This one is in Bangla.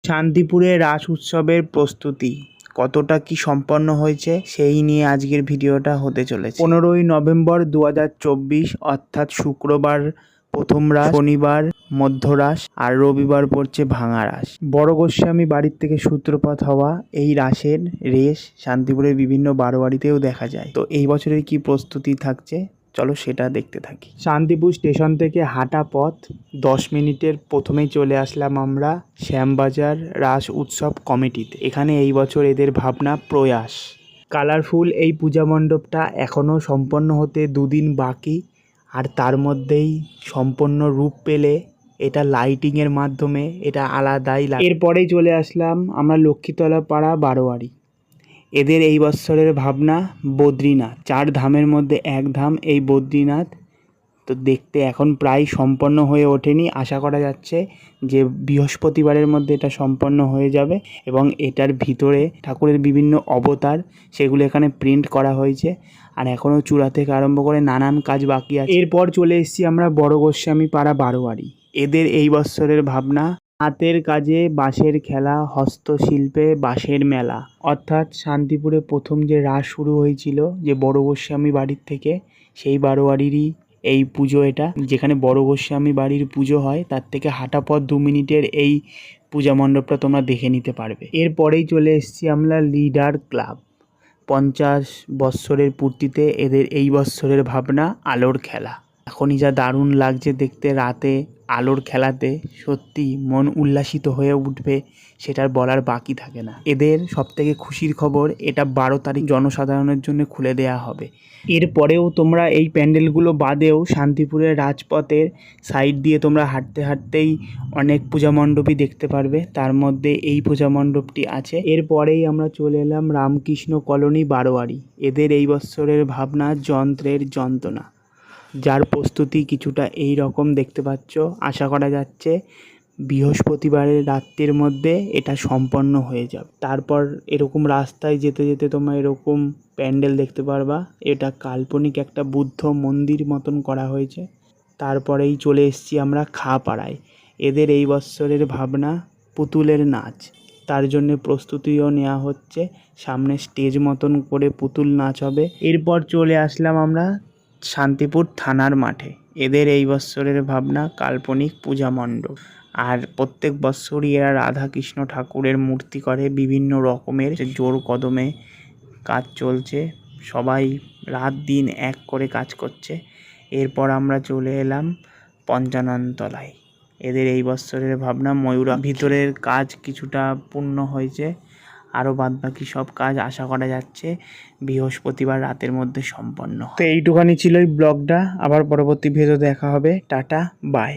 শান্তিপুরে রাস উৎসবের প্রস্তুতি কতটা কি সম্পন্ন হয়েছে সেই নিয়ে আজকের ভিডিওটা হতে চলেছে। 15ই নভেম্বর 2024 অর্থাৎ শুক্রবার প্রথম রাস, শনিবার মধ্যরাস আর রবিবার পড়ছে ভাঙা রাস। বড় গোস্বামী বাড়ির থেকে সূত্রপাত হওয়া এই রাসের রেশ শান্তিপুরের বিভিন্ন বারোয়ারিতেও দেখা যায়। তো এই বছরের কি প্রস্তুতি থাকছে চলো সেটা দেখতে থাকি। শান্তিপুর স্টেশন থেকে হাঁটা পথ 10 মিনিটের প্রথমেই চলে আসলাম আমরা শ্যামবাজার রাস উৎসব কমিটিতে। এখানে এই বছর এদের ভাবনা প্রয়াস। কালারফুল এই পূজা মণ্ডপটা এখনও সম্পন্ন হতে দুদিন বাকি, আর তার মধ্যেই সম্পন্ন রূপ পেলে এটা লাইটিংয়ের মাধ্যমে এটা আলাদাই লাগে। এরপরেই চলে আসলাম আমরা লক্ষ্মীতলা পাড়া বারোয়ারি। এদের এই বৎসরের ভাবনা বদ্রীনাথ, 4 ধামের মধ্যে এক ধাম এই বদ্রীনাথ। তো দেখতে এখন প্রায় সম্পন্ন হয়ে ওঠেনি, আশা করা যাচ্ছে যে বৃহস্পতিবারের মধ্যে এটা সম্পন্ন হয়ে যাবে। এবং এটার ভিতরে ঠাকুরের বিভিন্ন অবতার সেগুলো এখানে প্রিন্ট করা হয়েছে, আর এখনও চূড়া থেকে আরম্ভ করে নানান কাজ বাকি আছে। এরপর চলে এসেছি আমরা বড় গোস্বামী পাড়া বারোয়ারি। এদের এই বৎসরের ভাবনা হাতের কাজে বাঁশের খেলা, হস্তশিল্পে বাঁশের মেলা। অর্থাৎ শান্তিপুরে প্রথম যে রাস শুরু হয়েছিল যে বড় গোস্বামী বাড়ির থেকে, সেই বারোয়ারিরই এই পুজো এটা। যেখানে বড় গোস্বামী বাড়ির পুজো হয় তার থেকে হাঁটা পথ 2 মিনিটের এই পূজা মণ্ডপটা তোমরা দেখে নিতে পারবে। এরপরেই চলে এসেছি আমরা লিডার ক্লাব। 50 বৎসরের পূর্তিতে এদের এই বৎসরের ভাবনা আলোর খেলা। এখনই যা দারুণ লাগছে দেখতে রাতে আলোর খেলাতে, সত্যি মন উল্লাসিত হয়ে উঠবে, সেটার বলার বাকি থাকে না। এদের সবথেকে খুশির খবর, এটা 12 তারিখ জনসাধারণের জন্য খুলে দেয়া হবে। এরপরেও তোমরা এই প্যান্ডেলগুলো বাদেও শান্তিপুরের রাজপথের সাইড দিয়ে তোমরা হাঁটতে হাঁটতেই অনেক পূজা মণ্ডপই দেখতে পারবে, তার মধ্যে এই পূজা মণ্ডপটি আছে। এরপরেই আমরা চলে এলাম রামকৃষ্ণ কলোনি বারোয়ারি। এদের এই বৎসরের ভাবনা যন্ত্রের যন্ত্রণা, যার প্রস্তুতি কিছুটা এই রকম দেখতে পাচ্ছ। আশা করা যাচ্ছে বৃহস্পতিবারের রাত্রির মধ্যে এটা সম্পন্ন হয়ে যাবে। তারপর এরকম রাস্তায় যেতে যেতে তোমরা এরকম প্যান্ডেল দেখতে পারবা। এটা কাল্পনিক একটা বুদ্ধ মন্দির মতন করা হয়েছে। তারপরেই চলে এসেছি আমরা খাপাড়ায়। এদের এই বৎসরের ভাবনা পুতুলের নাচ, তার জন্য প্রস্তুতিও নেওয়া হচ্ছে। সামনে স্টেজ মতন করে পুতুল নাচ হবে। এরপর চলে আসলাম আমরা শান্তিপুর থানার মাঠে। এদের এই বৎসরের ভাবনা কাল্পনিক পূজা মণ্ডপ, আর প্রত্যেক বৎসরই এরা রাধাকৃষ্ণ ঠাকুরের মূর্তি করে বিভিন্ন রকমের। জোর কদমে কাজ চলছে, সবাই রাত দিন এক করে কাজ করছে। এরপর আমরা চলে এলাম পঞ্চাননতলায়। এদের এই বৎসরের ভাবনা ময়ূরা। ভিতরের কাজ কিছুটা পূর্ণ হয়েছে, আরও বাদবাকি সব কাজ আশা করা যাচ্ছে বৃহস্পতিবার রাতের মধ্যে সম্পন্ন। তো এইটুখানি ছিল এই ব্লগটা, আবার পরবর্তী ভিডিও দেখা হবে। Tata, by.